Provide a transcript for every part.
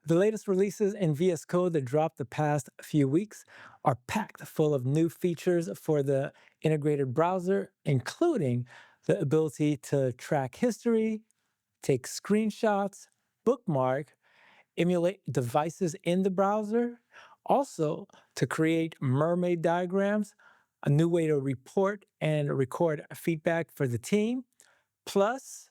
The latest releases in VS Code that dropped the past few weeks are packed full of new features for the integrated browser, including the ability to track history, take screenshots, bookmark, emulate devices in the browser, also to create mermaid diagrams, a new way to report and record feedback for the team, plus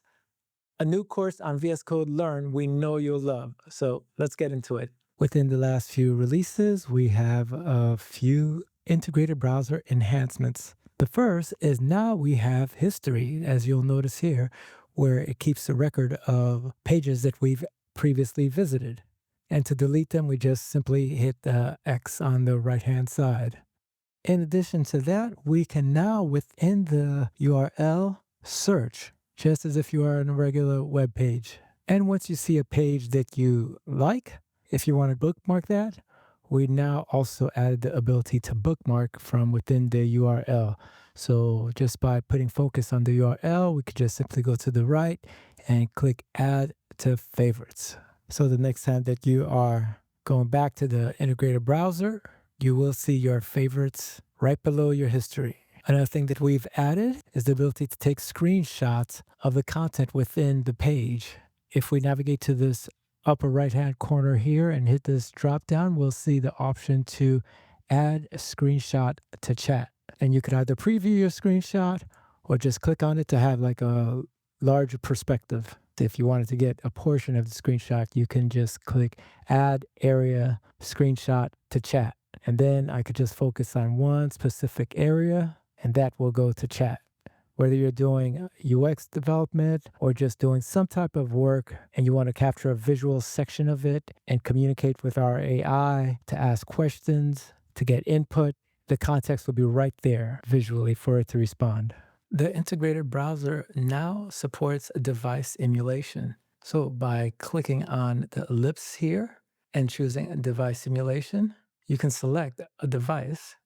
a new course on VS Code Learn we know you'll love. So let's get into it. Within the last few releases, we have a few integrated browser enhancements. The first is now we have history, as you'll notice here, where it keeps a record of pages that we've previously visited. And to delete them, we just simply hit the X on the right-hand side. In addition to that, we can now, within the URL, search, just as if you are on a regular web page. And once you see a page that you like, if you want to bookmark that, we now also added the ability to bookmark from within the URL. So just by putting focus on the URL, we could just simply go to the right and click Add to Favorites. So the next time that you are going back to the integrated browser, you will see your favorites right below your history. Another thing that we've added is the ability to take screenshots of the content within the page. If we navigate to this upper right-hand corner here and hit this drop down, we'll see the option to add a screenshot to chat. And you could either preview your screenshot or just click on it to have like a larger perspective. If you wanted to get a portion of the screenshot, you can just click Add Area Screenshot to Chat. And then I could just focus on one specific area, and that will go to chat. Whether you're doing UX development or just doing some type of work and you want to capture a visual section of it and communicate with our AI to ask questions, to get input, the context will be right there visually for it to respond. The integrated browser now supports device emulation. So by clicking on the ellipse here and choosing device emulation, you can select a device,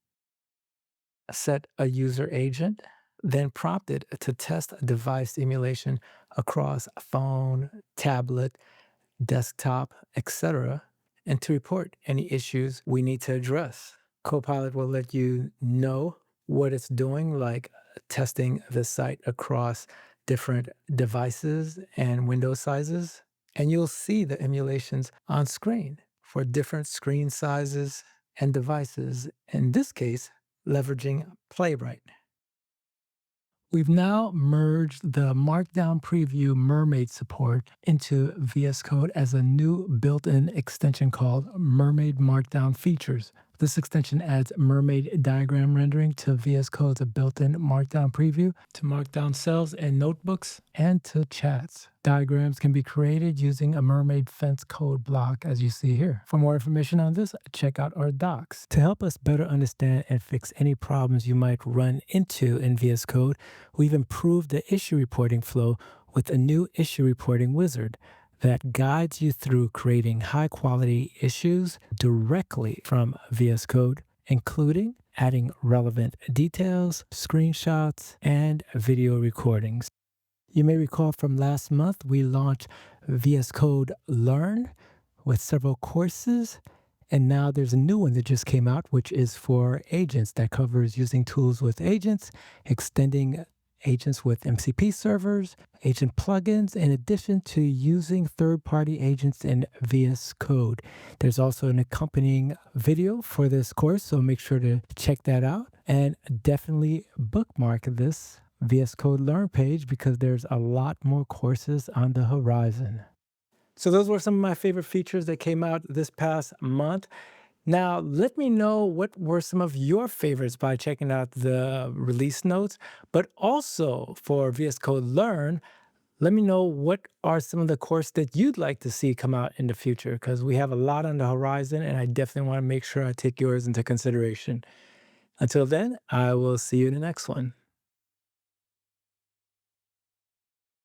set a user agent, then prompt it to test device emulation across phone, tablet, desktop, etc., and to report any issues we need to address. Copilot will let you know what it's doing, like testing the site across different devices and window sizes, and you'll see the emulations on screen for different screen sizes and devices, in this case, leveraging Playwright. We've now merged the Markdown Preview Mermaid support into VS Code as a new built-in extension called Mermaid Markdown Features. This extension adds Mermaid Diagram rendering to VS Code's built-in Markdown preview, to Markdown cells and notebooks, and to chats. Diagrams can be created using a Mermaid fence code block, as you see here. For more information on this, check out our docs. To help us better understand and fix any problems you might run into in VS Code, we've improved the issue reporting flow with a new issue reporting wizard that guides you through creating high-quality issues directly from VS Code, including adding relevant details, screenshots, and video recordings. You may recall from last month, we launched VS Code Learn with several courses, and now there's a new one that just came out, which is for agents that covers using tools with agents, extending agents with MCP servers, agent plugins, in addition to using third-party agents in VS Code. There's also an accompanying video for this course, so make sure to check that out. And definitely bookmark this VS Code Learn page because there's a lot more courses on the horizon. So those were some of my favorite features that came out this past month. Now, let me know what were some of your favorites by checking out the release notes, but also for VS Code Learn, let me know what are some of the courses that you'd like to see come out in the future, because we have a lot on the horizon, and I definitely want to make sure I take yours into consideration. Until then, I will see you in the next one.